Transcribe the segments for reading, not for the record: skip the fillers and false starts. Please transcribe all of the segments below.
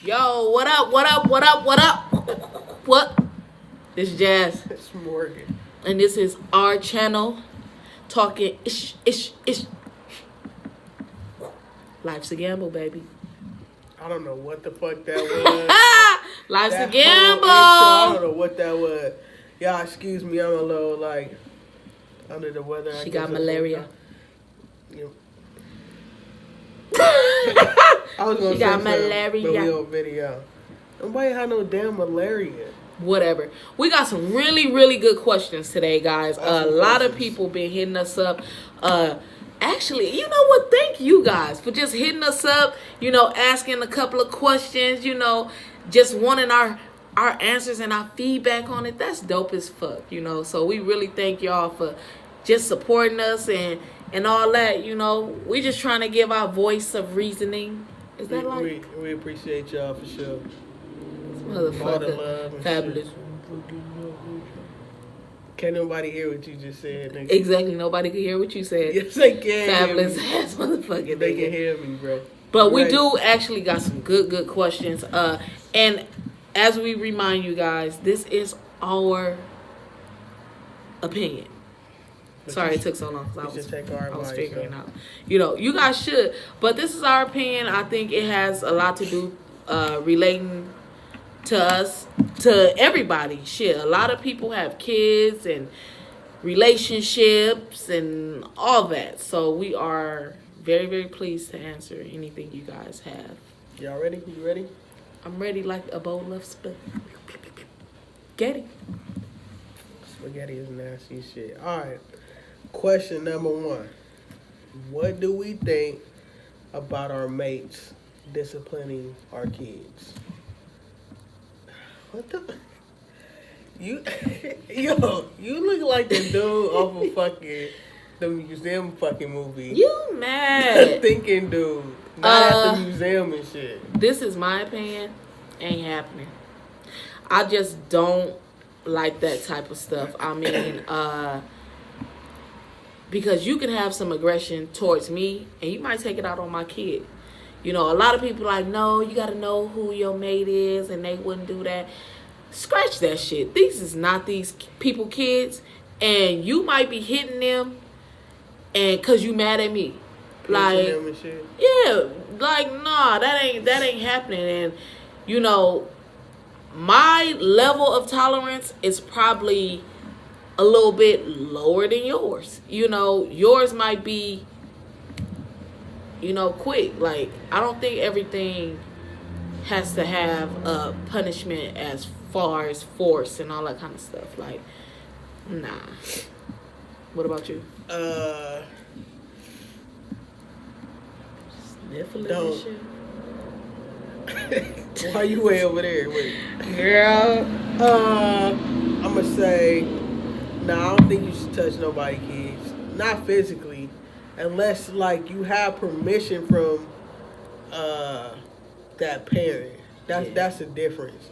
Yo, what up? What up? What up? What up? What? This is Jazz, It's Morgan. and this is our channel, talking ish. Life's a gamble, baby. I don't know what the fuck that was. Life's That a whole intro, I don't gamble. know what that was. Y'all, excuse me, I'm a little under the weather. She got malaria. Yeah. I was gonna She say got something, malaria. but we on video. Nobody had no damn malaria. Whatever. We got some really good questions today, guys. A Awesome lot of questions. people been hitting us up. Actually, you know what? Thank you guys for just hitting us up. Asking a couple of questions. Just wanting our answers and our feedback on it. That's dope as fuck. So we really thank y'all for just supporting us and all that. We just trying to give our voice of reasoning. Is that like We appreciate y'all for sure. All the motherfucker love and fabulous? shit. Can't nobody hear what you just said, nigga. Exactly. Nobody could hear what you said. Yes, they can. Fabulous hear ass motherfucker. me. They can nigga. hear me, bro. But we Right. do actually got some good questions. And as we remind you guys, this is our opinion. But Sorry you it took so long because you should take our I was advice, figuring so. out. You guys should. But this is our opinion. I think it has a lot to do relating to us, to everybody. Shit, a lot of people have kids and relationships and all that. So we are very pleased to answer anything you guys have. Y'all ready? You ready? I'm ready like a bowl of spaghetti. Spaghetti is nasty as shit. Alright. Question number 1. What do we think about our mates disciplining our kids? What the you you look like the dude off of the museum movie. You mad? Thinking dude. Not at the Uh, museum and shit. This is my opinion. Ain't happening. I just don't like that type of stuff. I mean, because you can have some aggression towards me and you might take it out on my kid. A lot of people like, no, you got to know who your mate is, and they wouldn't do that. Scratch that shit. These is not these people kids, and you might be hitting them and because you mad at me. Pinching them and shit. Yeah, like, nah, that ain't happening. And my level of tolerance is probably a little bit lower than yours. Yours might be quick. Like, I don't think everything has to have a punishment as far as force and all that kind of stuff. Like, nah. What about you? Sniffling Don't. and shit. Why you way over there? Wait. Girl. I'm gonna say, I don't think you should touch nobody's kids. Not physically, unless like you have permission from that parent. That's the difference.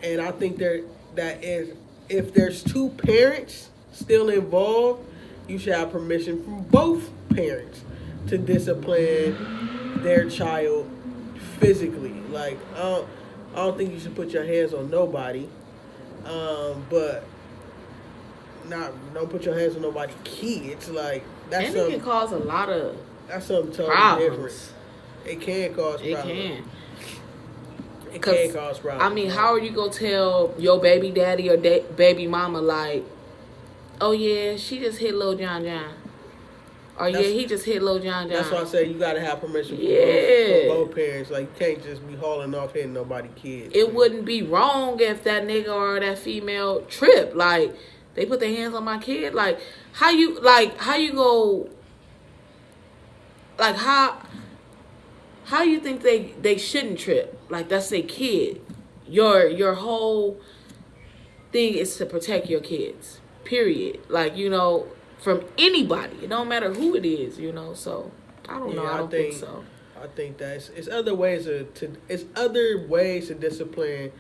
And I think if there's two parents still involved, you should have permission from both parents to discipline their child physically. Like, I don't think you should put your hands on nobody. But don't put your hands on nobody's kids. Like, And it can cause a lot of that's something totally problems. different. It can cause It problems. can. It can cause problems. I mean, how are you gonna tell your baby daddy or baby mama like, oh yeah, she just hit Lil John John, or yeah, he just hit Lil John John. That's why I say you gotta have permission from both parents. Like, you can't just be hauling off hitting nobody's kids. It wouldn't be wrong if that nigga or that female trip. Like, they put their hands on my kid. Like, how you go? Like, how you think they shouldn't trip? Like, that's their kid. Your whole thing is to protect your kids. Period. Like, from anybody. It don't matter who it is, So I don't know. I don't think so. I think that it's other ways to discipline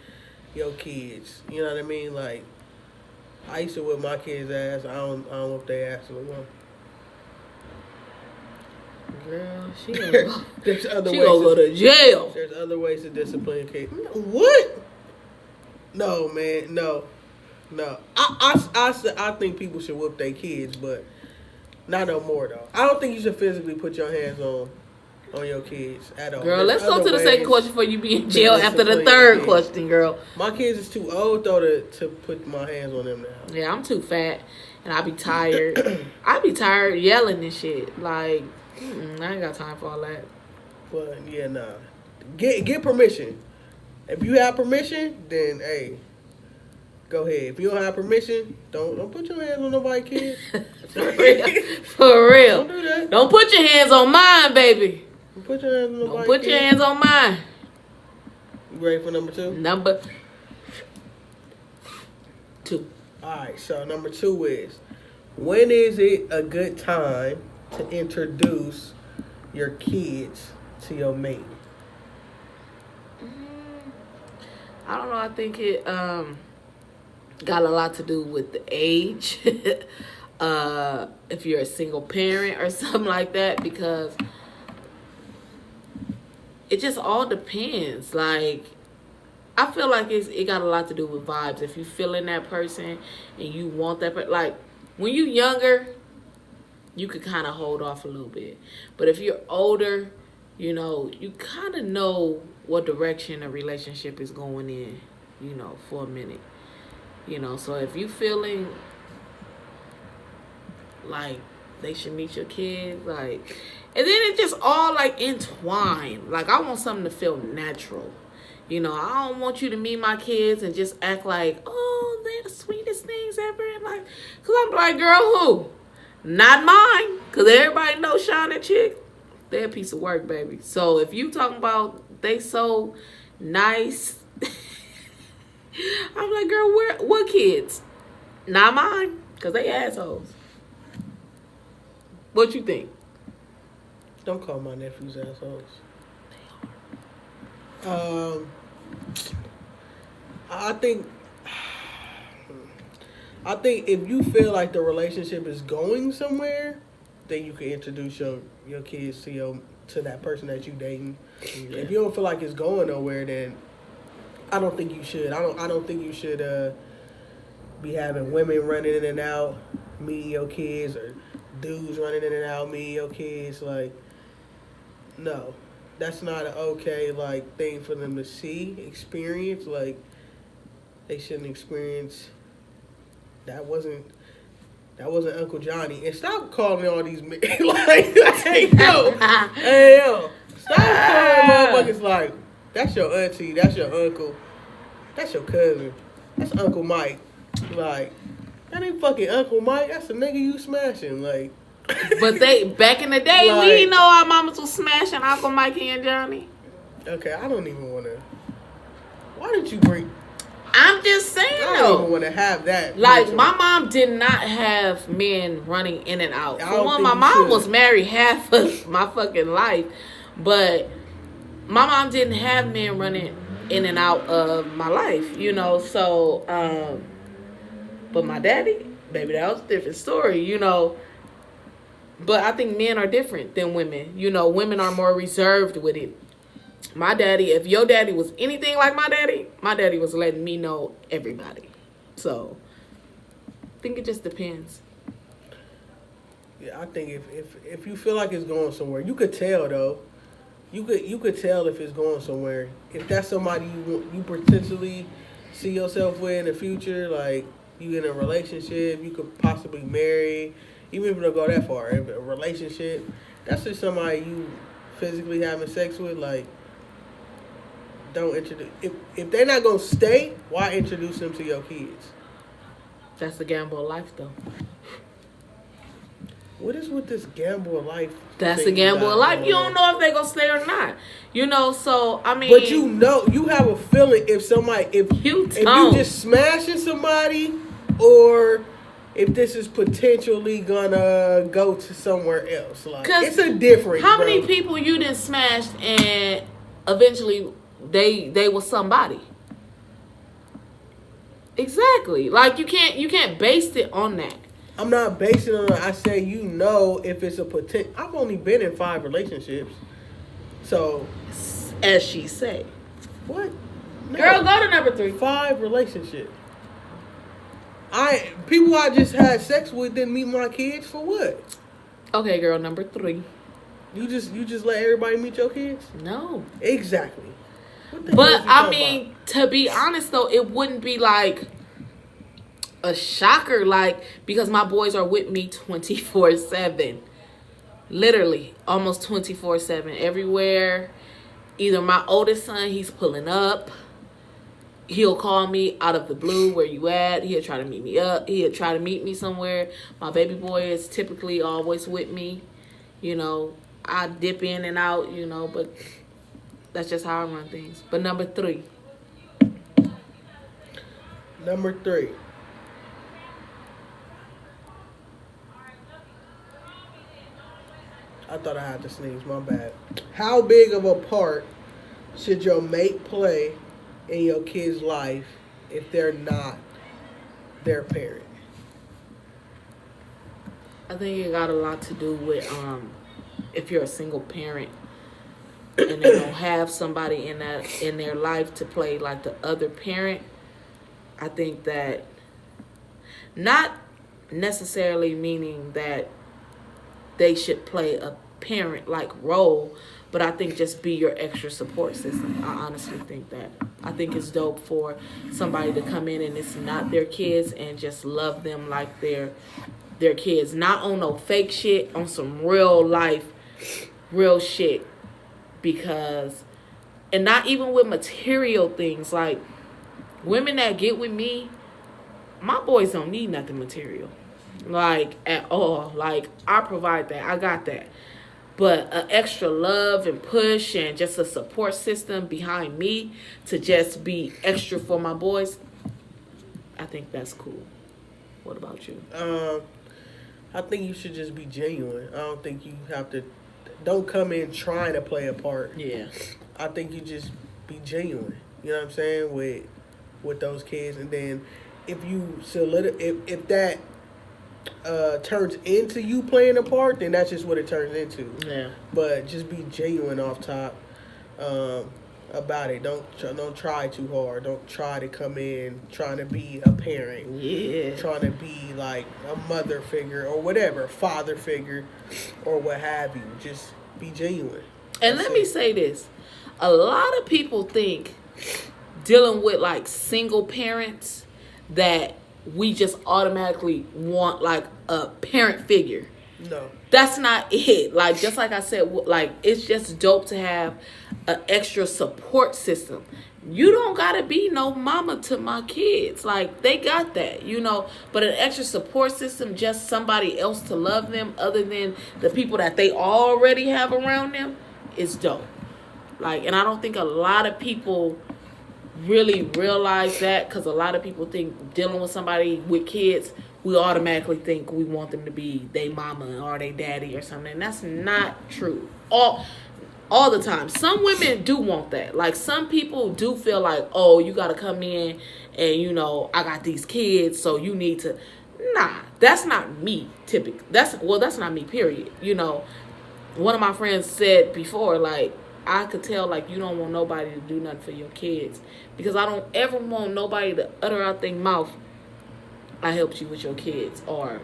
your kids. You know what I mean? Like, I used to whip my kids' ass. I don't whip their ass no more. Girl, she gonna go, There's other she ways gonna go to jail. There's other ways to discipline kids. What? No, man, no. I think people should whoop their kids, but not no more though. I don't think you should physically put your hands on your kids at all. Girl, let's go to the second question before you be in jail after the third question, girl. My kids is too old though to put my hands on them now. Yeah, I'm too fat and I be tired. I be tired yelling and shit. Like, I ain't got time for all that. But yeah, nah. Get permission. If you have permission, then hey, go ahead. If you don't have permission, don't put your hands on nobody's kids. For real. For real. Don't do that. Don't put your hands on mine, baby. Don't put your hands on nobody's Don't put your kids. hands on mine. You ready for number 2? Number 2. Alright, so number 2 is, when is it a good time to introduce your kids to your mate? I don't know. I think it got a lot to do with the age. If you're a single parent or something like that, because it just all depends. Like, I feel like it got a lot to do with vibes. If you feeling that person and you want that person, like when you younger, you could kind of hold off a little bit. But if you're older, you know, you kind of know what direction a relationship is going in, you know, for a minute. You know, so if you feeling like they should meet your kids, like, and then it just all like entwined. Like, I want something to feel natural. You know, I don't want you to meet my kids and just act like, oh, they're the sweetest things ever. And like, cause I'm like, girl, who? Not mine. Cause everybody knows Sean and Chick, they're a piece of work, baby. So if you talking about they so nice, I'm like, girl, what kids? Not mine. Cause they assholes. What you think? Don't call my nephews assholes. I think if you feel like the relationship is going somewhere, then you can introduce your kids to that person that you dating. Yeah. If you don't feel like it's going nowhere, then I don't think you should. I don't think you should be having women running in and out, meeting your kids, or dudes running in and out, meeting your kids. Like, no, that's not an okay like thing for them to experience. Like, they shouldn't experience. That wasn't Uncle Johnny. And stop calling all these men like, hey yo, stop calling motherfuckers like, that's your auntie, that's your uncle, that's your cousin, that's Uncle Mike. Like, that ain't fucking Uncle Mike. That's the nigga you smashing. Like, but they back in the day, like, we didn't know our mamas was smashing Uncle Mikey and Johnny. Okay, I don't even want to. Why did you bring? I'm just saying, I don't even want to have that. Like, my mom did not have men running in and out. For one, my mom was married half of my fucking life, but my mom didn't have men running in and out of my life, you know. So, but my daddy, baby, that was a different story, you know. But I think men are different than women. You know, women are more reserved with it. My daddy, if your daddy was anything like my daddy was letting me know everybody. So, I think it just depends. Yeah, I think if you feel like it's going somewhere, you could tell though. You could tell if it's going somewhere. If that's somebody you potentially see yourself with in the future, like you in a relationship, you could possibly marry, even if it don't go that far. If a relationship, that's just somebody you physically having sex with, like. Don't introduce. If they're not gonna stay, why introduce them to your kids? That's the gamble of life, though. What is with this gamble of life? That's the gamble of life. You don't know if they're gonna stay or not. You know, so I mean. But you know, you have a feeling if you just smashing somebody, or if this is potentially gonna go to somewhere else. Like, it's a difference. How many people you done smashed and eventually they was somebody? Exactly. Like, you can't base it on that. I'm not basing it on. I say if it's a potential. I've only been in 5 relationships, so As she say. what? No. Girl, go to number 3. 5 relationships. People I just had sex with didn't meet my kids for what? Okay, girl, number 3. You just let everybody meet your kids? No. Exactly. But I mean, to be honest though, it wouldn't be like a shocker, like, because my boys are with me 24/7. Literally, almost 24/7. Everywhere. Either my oldest son, he's pulling up. He'll call me out of the blue, where you at? He'll try to meet me up. He'll try to meet me somewhere. My baby boy is typically always with me. You know, I dip in and out, you know, but that's just how I run things. But number 3. Number 3. I thought I had to sneeze, my bad. How big of a part should your mate play in your kid's life if they're not their parent? I think it got a lot to do with if you're a single parent and they don't have somebody in their life to play like the other parent. I think that, not necessarily meaning that they should play a parent-like role, but I think just be your extra support system. I honestly think that. I think it's dope for somebody to come in and it's not their kids and just love them like their kids. Not on no fake shit, on some real life, real shit. Because, and not even with material things. Like, women that get with me, my boys don't need nothing material. Like, at all. Like, I provide that. I got that. But an extra love and push and just a support system behind me to just be extra for my boys, I think that's cool. What about you? I think you should just be genuine. I don't think you have to. Don't come in trying to play a part. Yeah. I think you just be genuine. You know what I'm saying, with those kids, and then if you if that turns into you playing a part, then that's just what it turns into. Yeah. But just be genuine off top about it. Don't try too hard. Don't try to come in trying to be a parent. Yeah. Trying to be like a mother figure or whatever, father figure or what have you. Just be genuine. And let me say this. A lot of people think dealing with like single parents that we just automatically want like a parent figure. No. That's not it. Like, just like I said, like, it's just dope to have an extra support system. You don't gotta be no mama to my kids. Like, they got that, you know. But an extra support system, just somebody else to love them other than the people that they already have around them, is dope. Like, and I don't think a lot of people really realize that, because a lot of people think dealing with somebody with kids, we automatically think we want them to be they mama or they daddy or something. And that's not true. All the time. Some women do want that. Like, some people do feel like, oh, you got to come in and, you know, I got these kids, so you need to. Nah, that's not me, typically. That's not me, period. You know, one of my friends said before, like, I could tell, like, you don't want nobody to do nothing for your kids. Because I don't ever want nobody to utter out their mouth, I helped you with your kids, or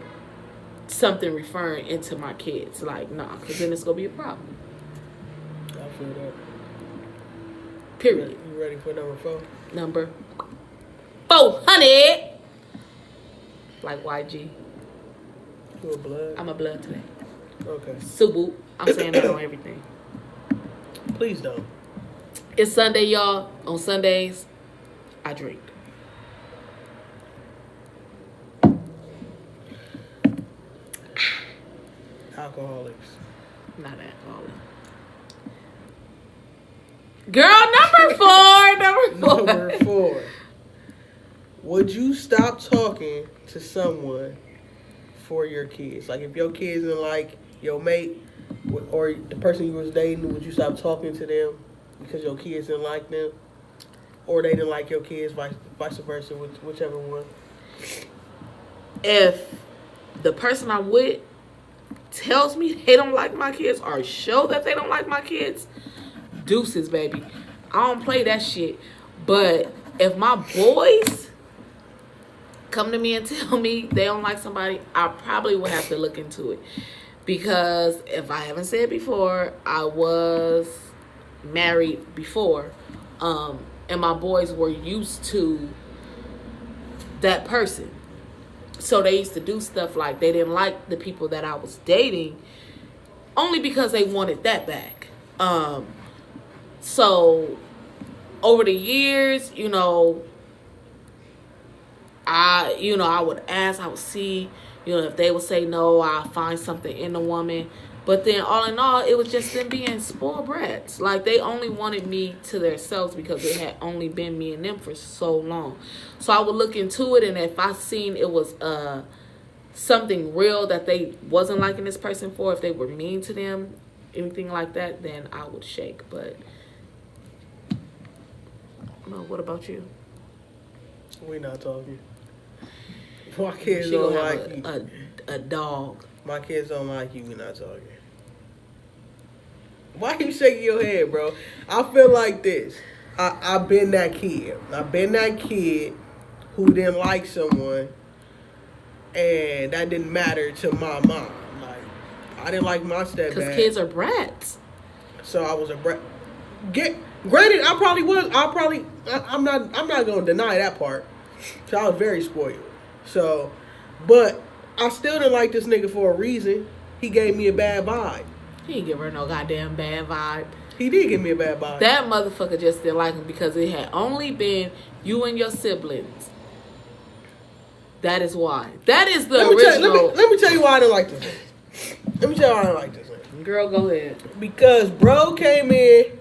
something referring into my kids. Like, nah, because then it's going to be a problem. I feel that. Period. You ready for number 4? Number 400. Like YG. You a blood? I'm a blood today. Okay. Subu. I'm saying that on everything. Please don't. It's Sunday, y'all. On Sundays, I drink. Alcoholics. Not alcoholic. Girl, number 4. Number 4. Would you stop talking to someone for your kids? Like, if your kids didn't like your mate or the person you was dating, would you stop talking to them because your kids didn't like them? Or they didn't like your kids, vice versa, whichever one? If the person I'm with tells me they don't like my kids or show that they don't like my kids, deuces, baby. I don't play that shit. But if my boys come to me and tell me they don't like somebody, I probably would have to look into it. Because if I haven't said before, I was married before. And my boys were used to that person. So they used to do stuff like they didn't like the people that I was dating only because they wanted that back. So over the years, you know, I would ask, I would see, you know, if they would say no, I'll find something in the woman. But then all in all, it was just them being spoiled brats. Like, they only wanted me to themselves because it had only been me and them for so long. So I would look into it, and if I seen it was something real that they wasn't liking this person for, if they were mean to them, anything like that, then I would shake. But, no, what about you? We not talking. My kids She don't gonna like have you. a dog. My kids don't like you. We not talking. Why you shaking your head, bro? I feel like this. I've been that kid. I've been that kid who didn't like someone, and that didn't matter to my mom. Like, I didn't like my stepdad. Because kids are brats. So I was a brat. Granted, I probably was. I'm not gonna deny that part. So I was very spoiled. So, but I still didn't like this nigga for a reason. He gave me a bad vibe. He didn't give her no goddamn bad vibe. He did give me a bad vibe. That motherfucker just didn't like him because it had only been you and your siblings. That is why. That is the original. Let me tell you why I didn't like this nigga. Let me tell you why I didn't like this nigga. Girl, go ahead. Because bro came in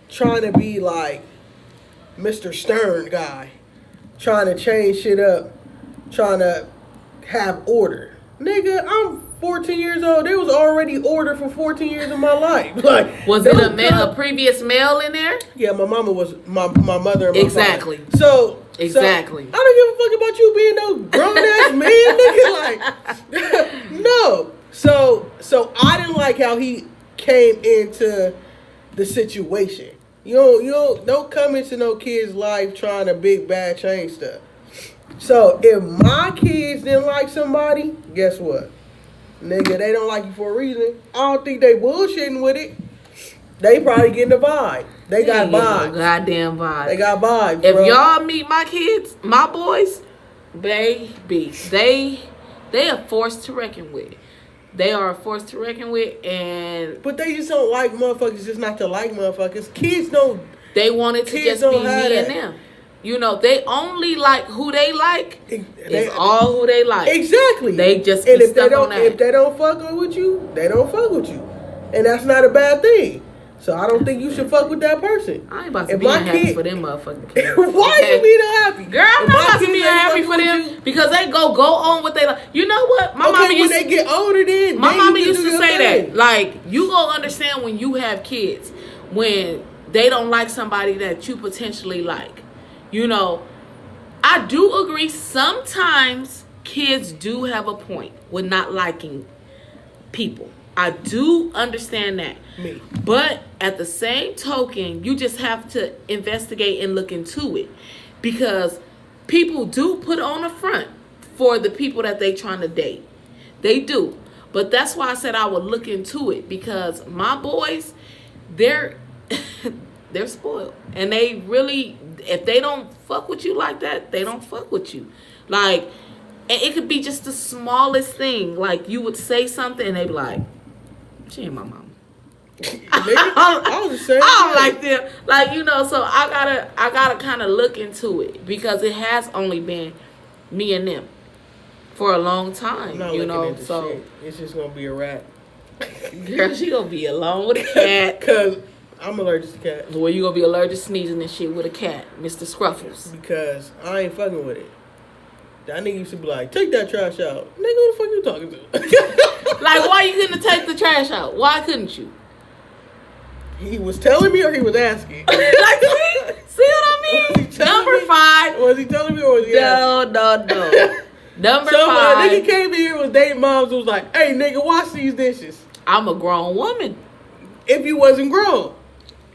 trying to be like Mr. Stern guy. Trying to change shit up. Trying to have order. Nigga, I'm 14 years old. There was already order for 14 years of my life. Like, was it a previous male in there? Yeah, my mama was my mother and my exactly. father. So exactly. I don't give a fuck about you being no grown ass man, nigga. Like, no. So I didn't like how he came into the situation. You don't come into no kid's life trying to big bad change stuff. So if my kids didn't like somebody, guess what? Nigga, they don't like you for a reason. I don't think they bullshitting with it. They probably getting the vibe. They got vibes. No goddamn vibe. They got vibes, if bro. y'all meet my kids, my boys, baby, they are forced to reckon with. They are a force to reckon with, and but they just don't like motherfuckers just not to like motherfuckers. Kids don't. They want it to just be me and them. You know, they only like who they like. It's all who they like. Exactly. They just and be if stuck they don't, on that. if they don't fuck with you, they don't fuck with you, and that's not a bad thing. So I don't think you should fuck with that person. I ain't about to be unhappy for them motherfucking kids. Why okay? you being unhappy? Girl, I'm not about to be unhappy for them because they go on what they like. You know what? My mama used when they get older, then my mama used to say thing. that. Like, you gonna understand when you have kids when they don't like somebody that you potentially like. You know, I do agree sometimes kids do have a point with not liking people. I do understand that. Me. But at the same token, you just have to investigate and look into it. Because people do put on a front for the people that they trying to date. They do. But that's why I said I would look into it. Because my boys, they're spoiled. And they really, if they don't fuck with you like that, they don't fuck with you. Like, and it could be just the smallest thing. Like, you would say something and they be like, she ain't my mama. I was the same. I don't like them. Like, you know, so I gotta kind of look into it because it has only been me and them for a long time. You know, so shit. It's just gonna be a rat. Girl, she gonna be alone with a cat. Cause I'm allergic to cats. Well, you gonna be allergic to sneezing and shit with a cat, Mr. Scruffles. Because I ain't fucking with it. That nigga used to be like, take that trash out. Nigga, who the fuck you talking to? Like, why you couldn't take the trash out? Why couldn't you? He was telling me or he was asking? Like, see what I mean? Number 5. Was he telling me or was he asking? No. Number So a 5. nigga came in here with dating moms who was like, hey, nigga, wash these dishes. I'm a grown woman. If you wasn't grown.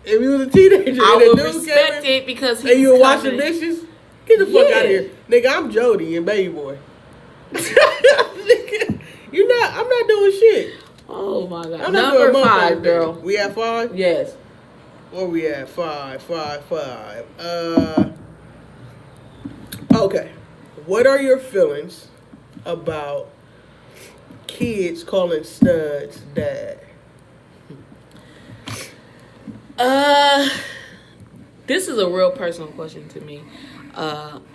If you was a teenager. I and a would dude respect came in, it because he's and you were washing coming. dishes? Get the fuck Yeah. out of here. Nigga, I'm Jody and Baby Boy. Nigga, I'm not doing shit. Oh my God. I'm not Number doing 5, motherfucking girl. thing. We at 5? Yes. Where we at? 5. Okay. What are your feelings about kids calling studs dad? This is a real personal question to me.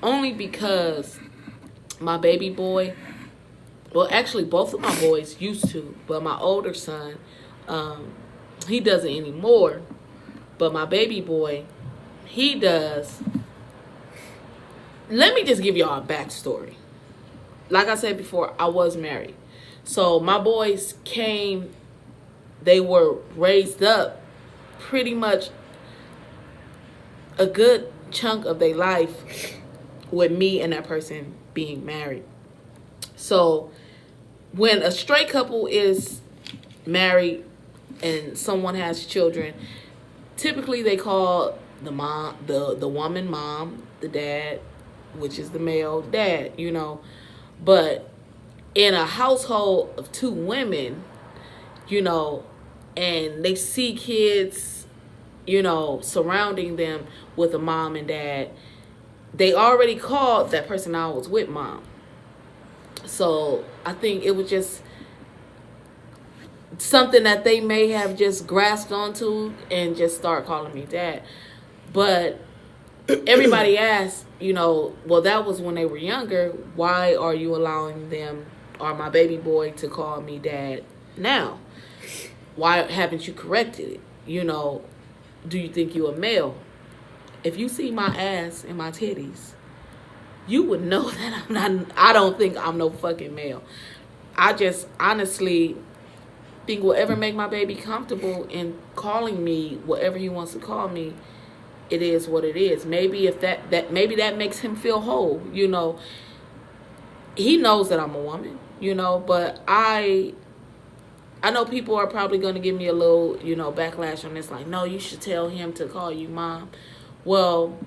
Only because my baby boy, well, actually both of my boys used to, but my older son, he doesn't anymore. But my baby boy, he does. Let me just give y'all a backstory. Like I said before, I was married. So my boys came, they were raised up pretty much a good chunk of their life with me and that person being married. So when a straight couple is married and someone has children, typically they call the mom, the woman mom, the dad, which is the male dad, you know. But in a household of 2 women, you know, and they see kids, you know, surrounding them with a mom and dad, they already called that person I was with mom. So I think it was just something that they may have just grasped onto and just start calling me dad. But everybody asks, you know, well, that was when they were younger. Why are you allowing them or my baby boy to call me dad now? Why haven't you corrected it? You know, do you think you're a male? If you see my ass and my titties, you would know that I don't think I'm no fucking male. I just honestly think whatever make my baby comfortable in calling me whatever he wants to call me, it is what it is. Maybe if maybe that makes him feel whole, you know. He knows that I'm a woman, you know, but I know people are probably going to give me a little, you know, backlash on this. Like, no, you should tell him to call you mom. Well,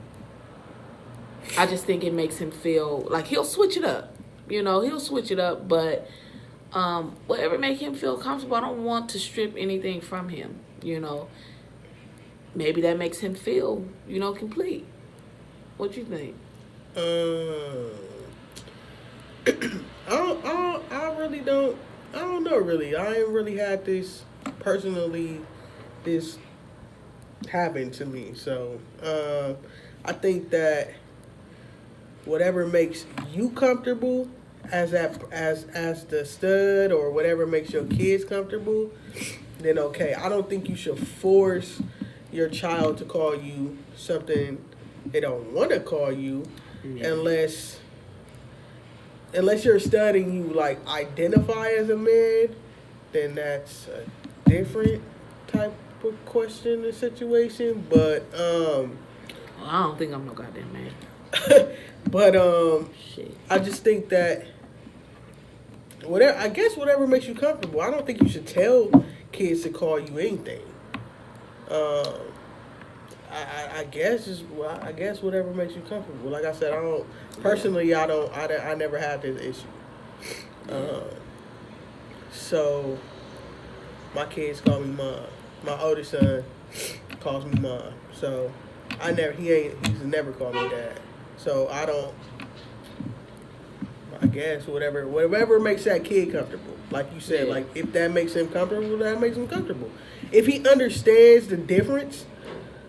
I just think it makes him feel like he'll switch it up. You know, he'll switch it up. But whatever make him feel comfortable, I don't want to strip anything from him, you know. Maybe that makes him feel, you know, complete. What you think? I don't know really. I ain't really had this personally, this happen to me. So I think that whatever makes you comfortable as the stud, or whatever makes your kids comfortable, then okay. I don't think you should force your child to call you something they don't want to call you, unless you're studying, you like identify as a man, then that's a different type of question or situation. But Well, I don't think I'm no goddamn man. but Shit. I just think that whatever makes you comfortable. I don't think you should tell kids to call you anything. I guess whatever makes you comfortable. Like I said, I never had this issue. So my kids call me mom. My oldest son calls me mom. So he's never called me dad. So I guess whatever makes that kid comfortable. Like you said, like if that makes him comfortable, that makes him comfortable. If he understands the difference,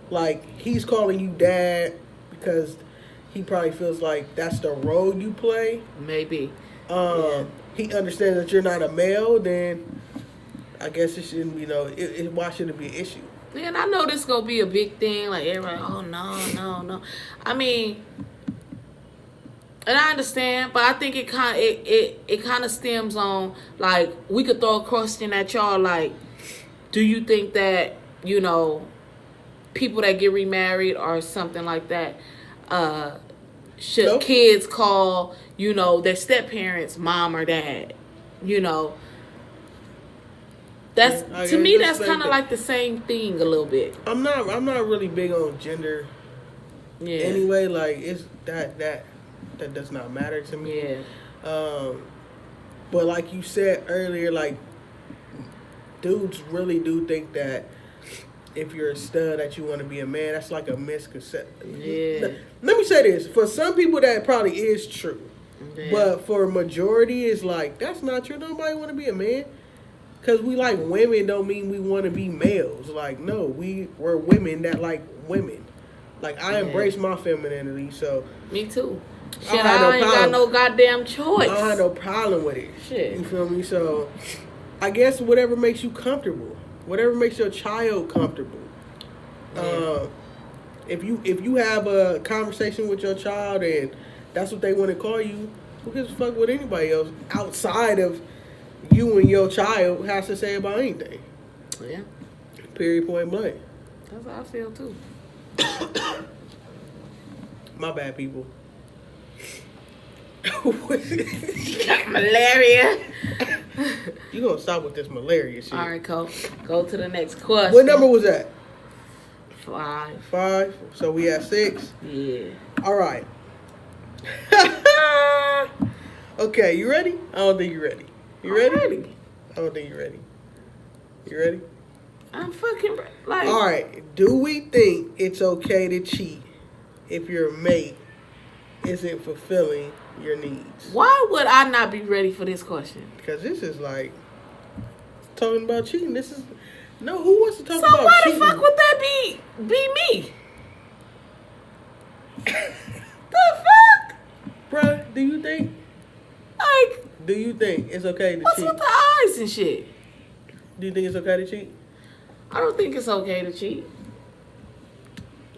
like he's calling you dad because he probably feels like that's the role you play. Maybe. He understands that you're not a male, then I guess it shouldn't be why should it be an issue? And I know this gonna be a big thing. Like everybody, oh no. I mean, and I understand, but I think it kind of stems on, like, we could throw a question at y'all, like, do you think that, you know, people that get remarried or something like that, should Nope. kids call, you know, their step parents mom or dad? You know, that's Yeah, to me it's the that's same kind of thing. like the same thing a little bit. I'm not really big on gender Yeah. anyway. Like it's that does not matter to me. Yeah. But like you said earlier, like dudes really do think that if you're a stud that you want to be a man. That's like a misconception. Yeah. Let me say this: for some people, that probably is true. Yeah. But for a majority, it's like that's not true. Nobody want to be a man. Cause we like women don't mean we want to be males. Like no, we're women that like women. Like I embrace my femininity, so Me too. I Shit, don't have no I ain't got problem. no goddamn choice. I don't have no problem with it. Shit. You feel me? So I guess whatever makes you comfortable, whatever makes your child comfortable. Yeah. If you have a conversation with your child and that's what they want to call you, who gives a fuck what anybody else outside of you and your child has to say about anything? Yeah. Period, point blank. That's how I feel too. My bad, people. Malaria. You gonna stop with this malaria shit? All right, go to the next question. What number was that? 5. 5. So we at 6. Yeah. All right. Okay, you ready? I don't think you're ready. You ready? I'm ready. I don't think you're ready. You ready? I'm fucking like. All right. Do we think it's okay to cheat if your mate isn't fulfilling your needs? Why would I not be ready for this question? Because this is like talking about cheating. This is no. Who wants to talk So about why cheating? the fuck would that be me? The fuck? Bruh, do you think? Like, Do you think it's okay to what's cheat? with the eyes and shit? Do you think it's okay to cheat I don't think it's okay to cheat.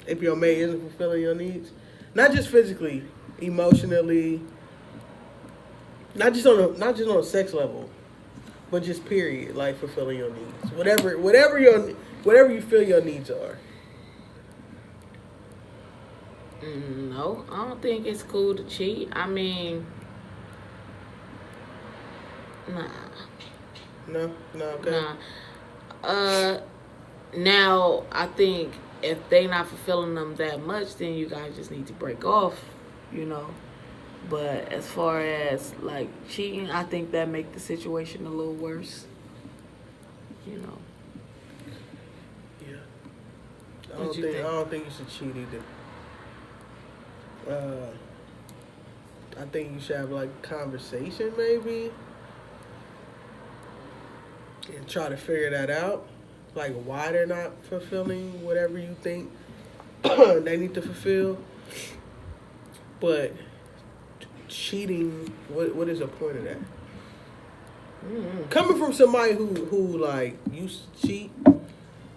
if your mate isn't fulfilling your needs? Not just physically, emotionally. Not just on a sex level, but just period, like fulfilling your needs. Whatever you feel your needs are. No, I don't think it's cool to cheat. I mean, nah. No, okay. Nah. Now I think if they not fulfilling them that much, then you guys just need to break off, you know. But as far as like cheating, I think that make the situation a little worse. You know. Yeah. I What you think? don't think you should cheat either. I think you should have like conversation maybe. And try to figure that out. Like why they're not fulfilling whatever you think they need to fulfill. But cheating, what is the point of that? Coming from somebody who like used to cheat,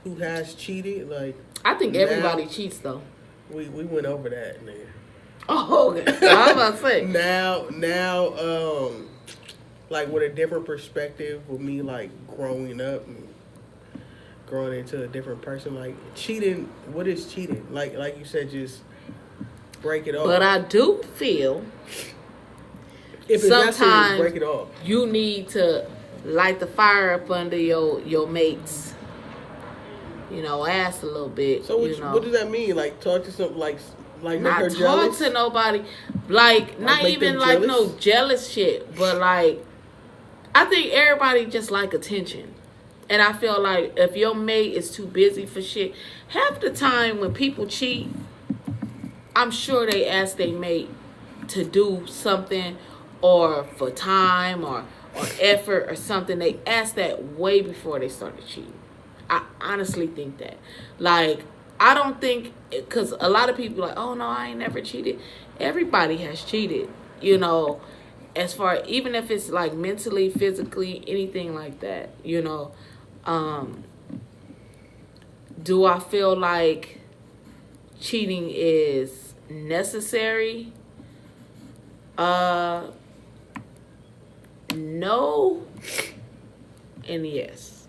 who has cheated, like I think everybody cheats though. we went over that, nigga. Oh, okay. I was about to say. Now, like with a different perspective, with me like growing up and growing into a different person, like cheating. What is cheating? Like you said, just break it off. But I do feel if it's necessary, sometimes break it off. you need to light the fire up under your mates, you know, ass a little bit. So you know, what does that mean? Like talk to some like make not her talk jealous? to nobody, like not make even them like jealous? no jealous shit, but like I think everybody just like attention. And I feel like if your mate is too busy for shit, half the time when people cheat, I'm sure they ask their mate to do something or for time or effort or something. They ask that way before they started cheating. I honestly think that. Like, I don't think, because a lot of people are like, oh no, I ain't never cheated. Everybody has cheated, you know, as far, even if it's like mentally, physically, anything like that, you know. Do I feel like cheating is necessary? No and yes.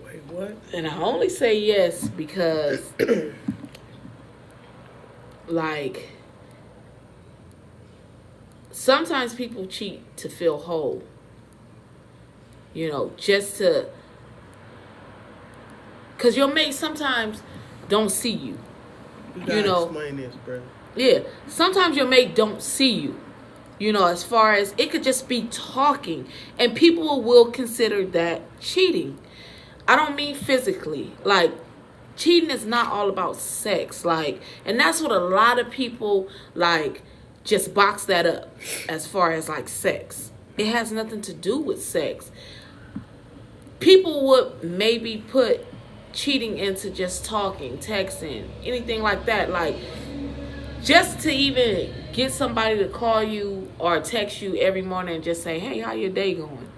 Wait, what? And I only say yes because like sometimes people cheat to feel whole. You know, just to, because your mate sometimes don't see you. You know, explain this, bro. Yeah, sometimes your mate don't see you. You know, as far as it could just be talking, and people will consider that cheating. I don't mean physically. Like, cheating is not all about sex. Like, and that's what a lot of people like just box that up as far as like sex. It has nothing to do with sex. People would maybe put cheating into just talking, texting, anything like that. Like, just to even get somebody to call you or text you every morning and just say, hey, how your day going?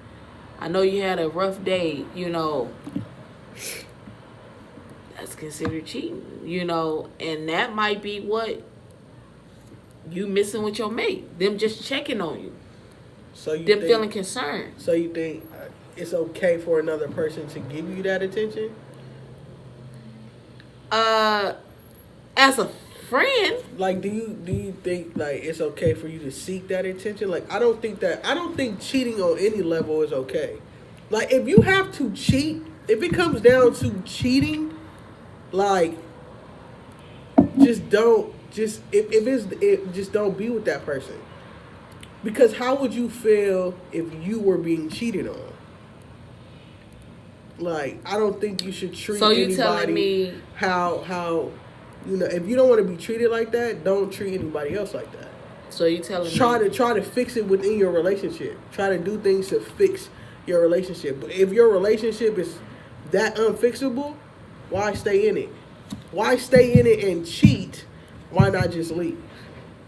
I know you had a rough day, you know. That's considered cheating, you know. And that might be what you missing with your mate. Them just checking on you. So you them feeling concerned. So you think it's okay for another person to give you that attention? As a friend, like, do you think like it's okay for you to seek that attention? Like, I don't think cheating on any level is okay. Like, if you have to cheat, if it comes down to cheating, like, just don't just don't be with that person. Because how would you feel if you were being cheated on? Like, I don't think you should treat anybody telling me how you know, if you don't want to be treated like that, don't treat anybody else like that. So you telling me try to fix it within your relationship. Try to do things to fix your relationship. But if your relationship is that unfixable, why stay in it? Why stay in it and cheat? Why not just leave?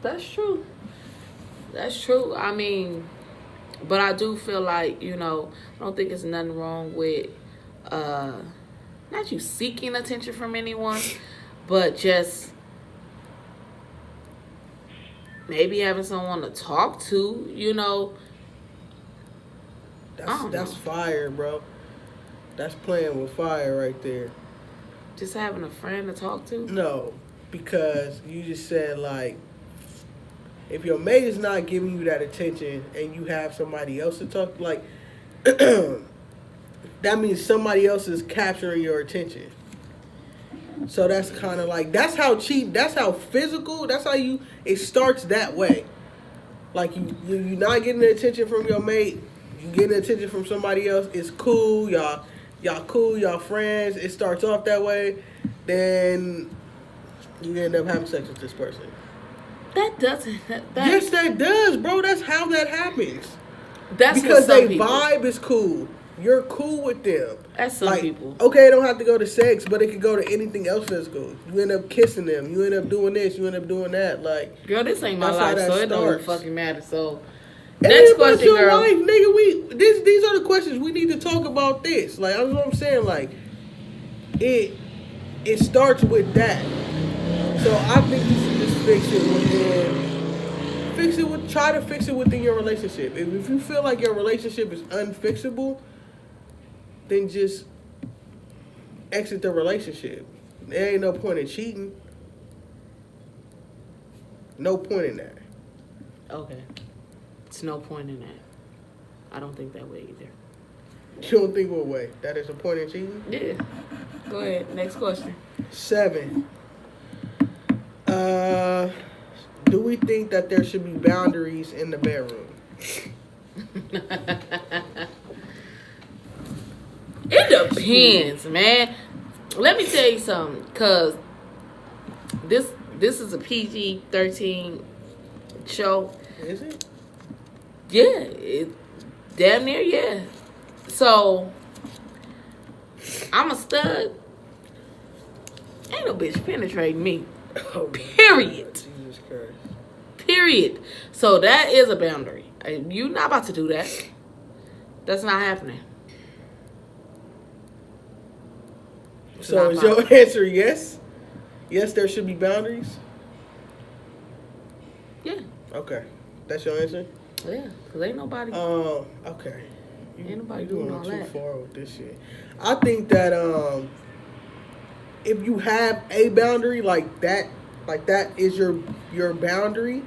That's true. That's true. I mean, but I do feel like, you know, I don't think there's nothing wrong with not you seeking attention from anyone, but just maybe having someone to talk to, you know. That's fire, bro. That's playing with fire right there. Just having a friend to talk to? No, because you just said, like, if your mate is not giving you that attention and you have somebody else to talk, like, that means somebody else is capturing your attention. So that's kind of like, that's how physical, that's how it starts that way. Like, you're not getting the attention from your mate, you getting attention from somebody else, it's cool, y'all cool, y'all friends, it starts off that way, then you end up having sex with this person. That doesn't. Yes, that does, bro. That's how that happens. That's because their vibe is cool. You're cool with them. That's some people. Okay, it don't have to go to sex, but it could go to anything else physical. You end up kissing them. You end up doing this. You end up doing that. Like, girl, this ain't my life, so it don't fucking matter. So, next question, your girl. Life, nigga. These are the questions we need to talk about. This, like, that's what I'm saying. Like, it starts with that. So I think you should just try to fix it within your relationship. If you feel like your relationship is unfixable, then just exit the relationship. There ain't no point in cheating. No point in that. Okay. It's no point in that. I don't think that way either. You don't think what way? That is a point in cheating? Yeah. Go ahead. Next question. 7. Do we think that there should be boundaries in the bedroom? It depends, man. Let me tell you something, cause this is a PG-13 show. Is it? Yeah, damn near, yeah. So I'm a stud. Ain't no bitch penetrating me. Period. Jesus Christ. Period. So that is a boundary. You're not about to do that. That's not happening. So is your answer yes? Yes, there should be boundaries? Yeah. Okay. That's your answer? Yeah, because ain't nobody. Okay. Ain't nobody doing all that. Too far with this shit. I think that if you have a boundary like that is your boundary,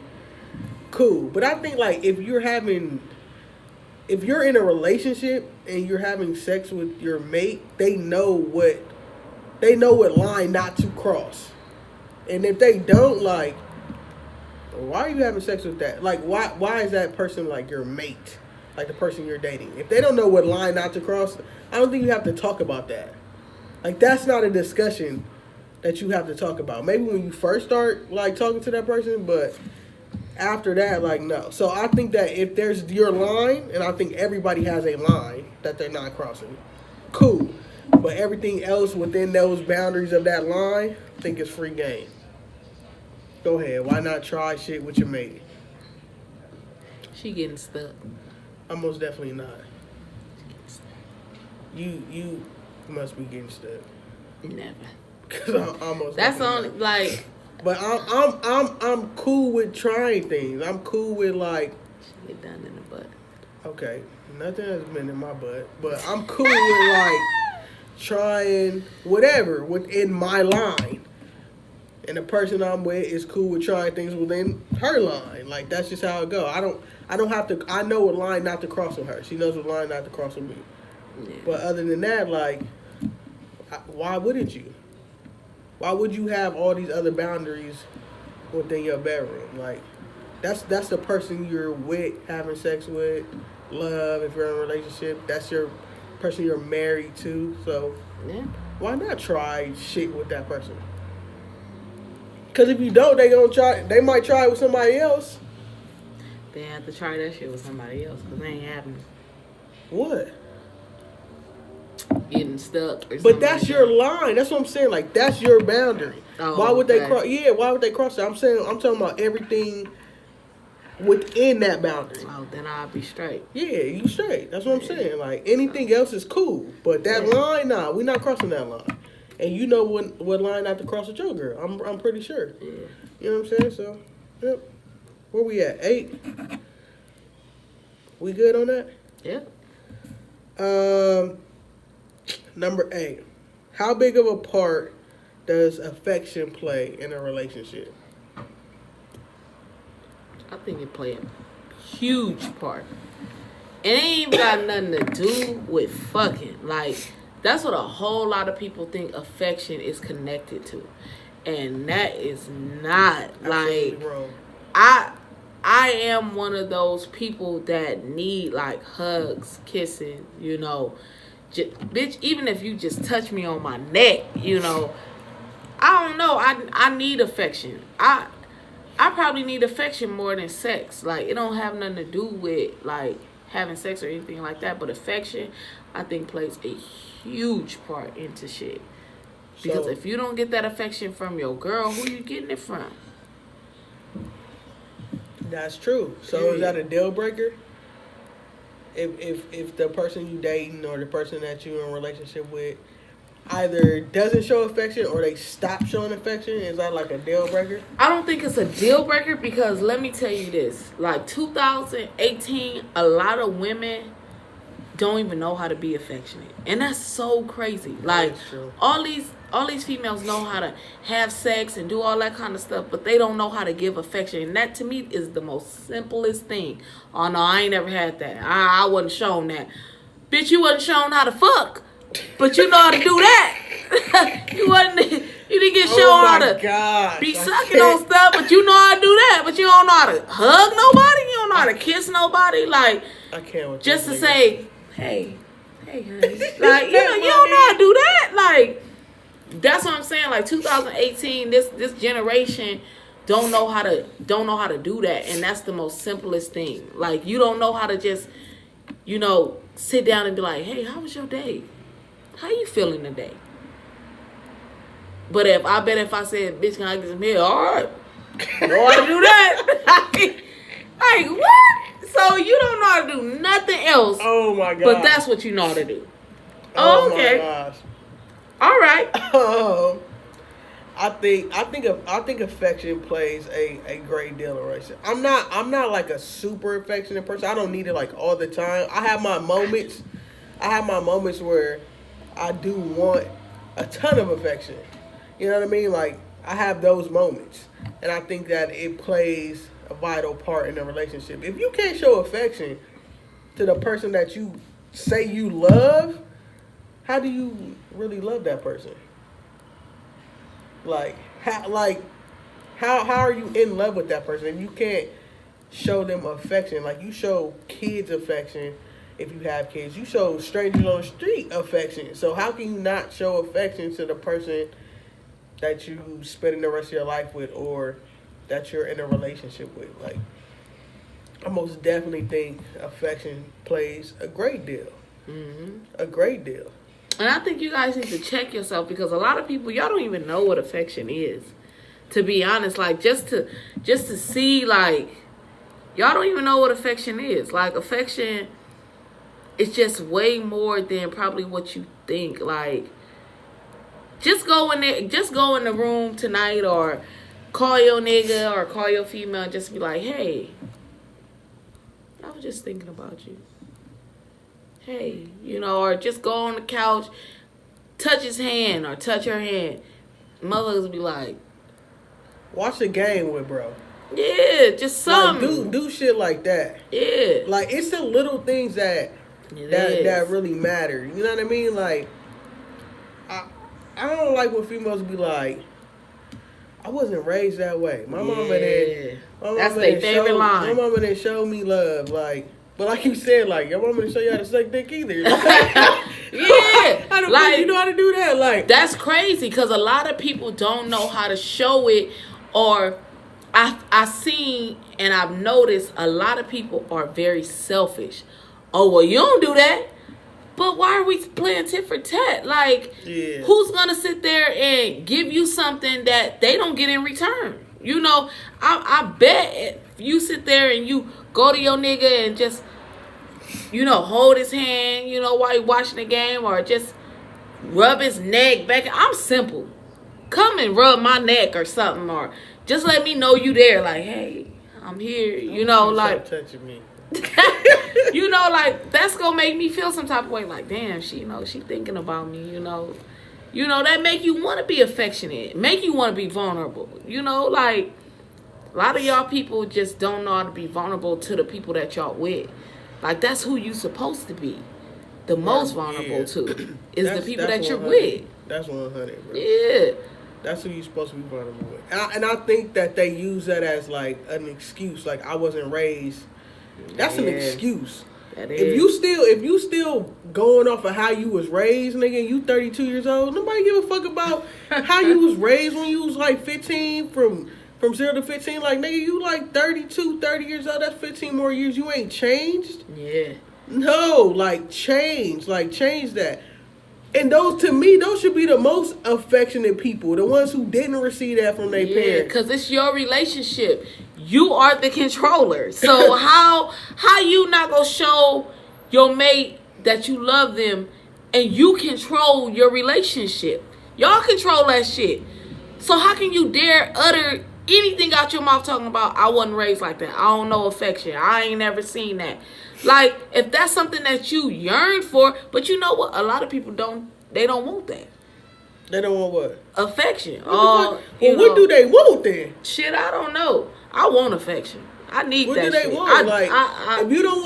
cool. But I think like if you're in a relationship and you're having sex with your mate, they know what line not to cross. And if they don't, like, why are you having sex with that? Like, why is that person like your mate? Like the person you're dating. If they don't know what line not to cross, I don't think you have to talk about that. Like, that's not a discussion that you have to talk about. Maybe when you first start, like, talking to that person, but after that, like, no. So I think that if there's your line, and I think everybody has a line that they're not crossing, cool. But everything else within those boundaries of that line, I think is free game. Go ahead. Why not try shit with your mate? She getting stuck. I'm most definitely not. You must be getting stuck. Never. Cause I'm almost. That's only not. like. But I'm cool with trying things. I'm cool with like. Get done in the butt. Okay, nothing has been in my butt, but I'm cool with like trying whatever within my line. And the person I'm with is cool with trying things within her line. Like, that's just how it go. I don't have to. I know what line not to cross with her. She knows what line not to cross with me. Yeah. But other than that, like, why wouldn't you? Why would you have all these other boundaries within your bedroom? Like, that's the person you're with, having sex with, love. If you're in a relationship, that's your person you're married to. So, yeah. Why not try shit with that person? Because if you don't, they might try it with somebody else. They have to try that shit with somebody else because they ain't having what? Getting stuck or something. But that's like your line. That's what I'm saying. Like, that's your boundary. Oh, why would they cross? Yeah, why would they cross it? I'm talking about everything within that boundary. Oh, then I'll be straight. Yeah, you straight. That's what I'm saying. Like, anything else is cool. But that line, nah, we're not crossing that line. And you know what line not to cross with your girl. I'm pretty sure. Yeah. You know what I'm saying? So, yep. Where we at? 8? We good on that? Yep. Number 8. How big of a part does affection play in a relationship? I think it play a huge part. It ain't even got nothing to do with fucking. Like, that's what a whole lot of people think affection is connected to. And that is not. Like, wrong. I am one of those people that need, like, hugs, kissing, you know. Bitch, even if you just touch me on my neck, you know. I don't know. I need affection. I probably need affection more than sex. Like, it don't have nothing to do with, like, having sex or anything like that. But affection, I think, plays a huge part into shit. Because if you don't get that affection from your girl, who you getting it from? That's true. So is that a deal breaker? If the person you dating or the person that you're in a relationship with either doesn't show affection or they stop showing affection, is that like a deal breaker? I don't think it's a deal breaker because let me tell you this. Like 2018, a lot of women don't even know how to be affectionate. And that's so crazy. Like all these females know how to have sex and do all that kind of stuff, but they don't know how to give affection. And that to me is the most simplest thing. Oh no, I ain't never had that. I wasn't shown that. Bitch, you wasn't shown how to fuck. But you know how to do that. You didn't get shown how to be sucking on stuff, but you know how to do that. But you don't know how to hug nobody. You don't know how to kiss nobody. Like, I can't just to say, hey, honey. Like, you don't know how to do that. Like, that's what I'm saying. Like 2018, this generation don't know how to do that, and that's the most simplest thing. Like, you don't know how to just, you know, sit down and be like, hey, how was your day? How you feeling today? But if I said, bitch, can I get some head? All right. Know how to do that. like, what? So you don't know how to do nothing else. Oh, my God. But that's what you know how to do. Oh, okay. My gosh. All right. I think affection plays a great deal in a relationship. I'm not like a super affectionate person. I don't need it like all the time. I have my moments. Where I do want a ton of affection. You know what I mean? Like, I have those moments. And I think that it plays a vital part in a relationship. If you can't show affection to the person that you say you love, how do you really love that person? How are you in love with that person if you can't show them affection? Like, you show kids affection if you have kids. You show strangers on the street affection. So how can you not show affection to the person that you spending the rest of your life with or that you're in a relationship with? Like, I most definitely think affection plays a great deal. Mm-hmm. A great deal. And I think you guys need to check yourself, because a lot of people, y'all don't even know what affection is. To be honest, like, just to see, like, y'all don't even know what affection is. Like, affection is just way more than probably what you think. Like, just go in the room tonight, or call your nigga or call your female and just be like, hey, I was just thinking about you. Hey, or just go on the couch, touch his hand or touch her hand. Motherfuckers be like, watch the game with bro. Yeah, just something. Like, do shit like that. Yeah. Like, it's the little things that really matter. You know what I mean? Like, I don't like when females be like, I wasn't raised that way. My mama didn't. That's their favorite line. My mama didn't show me love. Like, but like you said, like, your mama didn't show you how to suck dick either. Like, yeah. I don't think you know how to do that. Like, that's crazy, because a lot of people don't know how to show it. Or I seen and I've noticed a lot of people are very selfish. Oh, well, you don't do that. But why are we playing tit for tat? Like, who's going to sit there and give you something that they don't get in return? I bet if you sit there and you go to your nigga and just, hold his hand, while you watching the game, or just rub his neck back. I'm simple. Come and rub my neck or something, or just let me know you there. Like, hey, I'm here. Like, stop touching me. Like, that's gonna make me feel some type of way. Like, damn, she thinking about me. That make you want to be affectionate, make you want to be vulnerable. Like, a lot of y'all people just don't know how to be vulnerable to the people that y'all with. Like, that's who you supposed to be the most vulnerable to, is the people that you're with. That's 100, bro. Yeah. That's who you're supposed to be vulnerable with. And I think that they use that as, like, an excuse. Like, I wasn't raised. That's an excuse. That is. If you still going off of how you was raised, nigga, and you 32 years old, nobody give a fuck about how you was raised when you was, like, 15, from 0 to 15. Like, nigga, you, like, 30 years old. That's 15 more years. You ain't changed? Yeah. No, like, change. Like, change that. And those should be the most affectionate people, the ones who didn't receive that from their parents. Because it's your relationship. You are the controller. So how you not gonna show your mate that you love them and you control your relationship? Y'all control that shit. So how can you dare utter anything out your mouth talking about, I wasn't raised like that, I don't know affection, I ain't never seen that? Like, if that's something that you yearn for, but you know what? A lot of people don't want that. They don't want what? Affection. What do they want then? Shit, I don't know. I want affection. I need what that do they shit. want? If you don't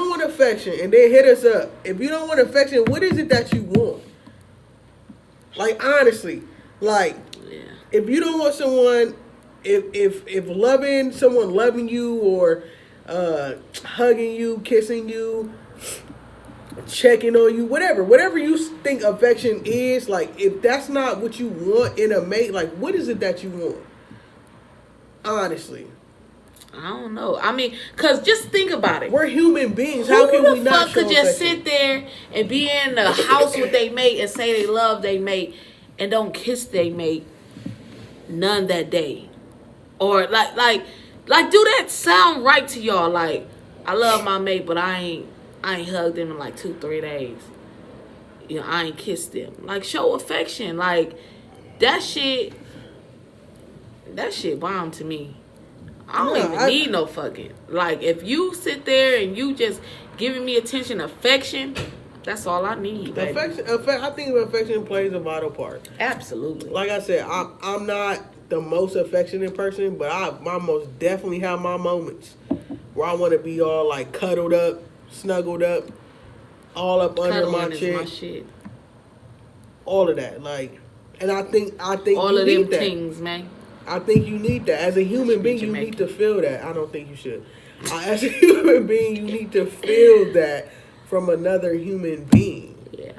want affection, and then hit us up. If you don't want affection, what is it that you want? Like, honestly, like, if you don't want someone, if loving someone, loving you, or hugging you, kissing you, checking on you, whatever you think affection is, like, if that's not what you want in a mate, like, what is it that you want? Honestly, I don't know. I mean, cause just think about it. We're human beings. How can we not show affection? Who the fuck could just sit there and be in the house with their mate and say they love their mate and don't kiss their mate none that day? Or like do that sound right to y'all? Like, I love my mate, but I ain't hugged them in like 2-3 days. I ain't kissed them. Like, show affection. Like, that shit bomb to me. I don't even need no fucking. Like, if you sit there and you just giving me attention, affection, that's all I need, baby. I think affection plays a vital part. Absolutely. Like I said, I'm not the most affectionate person, but I most definitely have my moments where I want to be all like cuddled up, snuggled up, all up under my Cuddling is chick, my shit. all of that. Like, and I think All you of need them that. things, man. I think you need that as a human being. You Jamaican. need to feel that. I don't think you should. As a human being, you need to feel that from another human being. Yeah.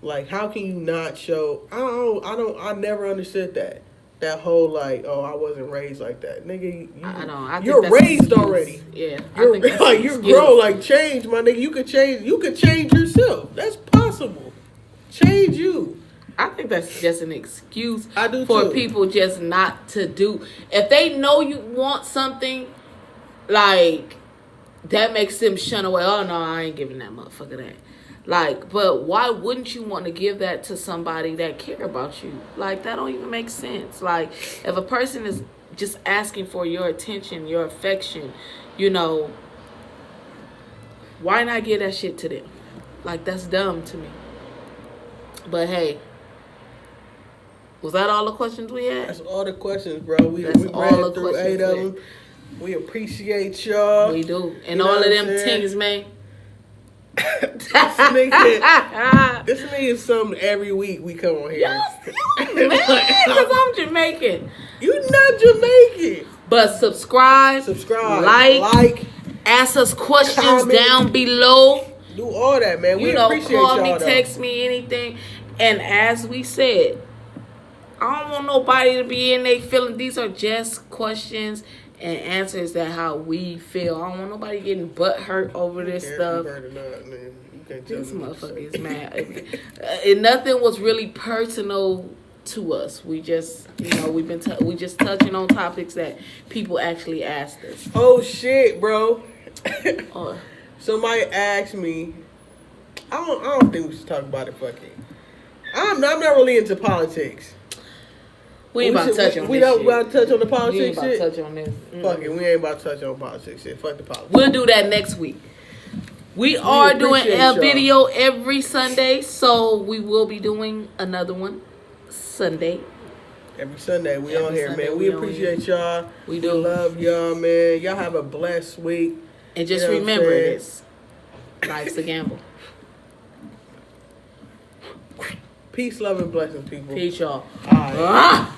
Like, how can you not show? I never understood that. That whole like, oh, I wasn't raised like that, nigga. You're raised already. Yeah. You're like you're grown. Like, change, my nigga. You could change. You could change yourself. That's possible. Change you. I think that's just an excuse I do for too. people just not to do. If they know you want something, like, that makes them shun away. Oh, no, I ain't giving that motherfucker that. Like, but why wouldn't you want to give that to somebody that care about you? Like, that don't even make sense. Like, if a person is just asking for your attention, your affection, you know, why not give that shit to them? Like, that's dumb to me. But hey, was that all the questions we had? That's all the questions, bro. We That's all the ran through questions 8 of them. We appreciate y'all. We do. And You know all of what them I'm saying? things, man. This nigga is something every week we come on here. Man, because I'm Jamaican. You not Jamaican. But subscribe, like, ask us questions comment, down below. do all that, man. We You know, appreciate call y'all me, though. text me, anything. And as we said, I don't want nobody to be in they feeling. These are just questions and answers that how we feel. I don't want nobody getting butt hurt over this stuff. This motherfucker is mad. And nothing was really personal to us. We just, you know, we just touching on topics that people actually asked us. Oh shit, bro. Oh. Somebody asked me. I don't think we should talk about it. Fucking. I'm not really into politics. We ain't about to touch on we this don't shit. about to touch on the We ain't politics about to shit. touch on this. Fuck it, we ain't about to touch on politics shit. Fuck the politics. We'll do that next week. We are doing appreciate a y'all. video every Sunday, so we will be doing another one Sunday. Every Sunday we Every on here, Sunday man. we We on appreciate y'all. We do. love y'all, man. Y'all have a blessed week. And just You know what I'm remember saying? this. Life's a gamble. Peace, love, and blessings, people. Peace, y'all. All right. Ah!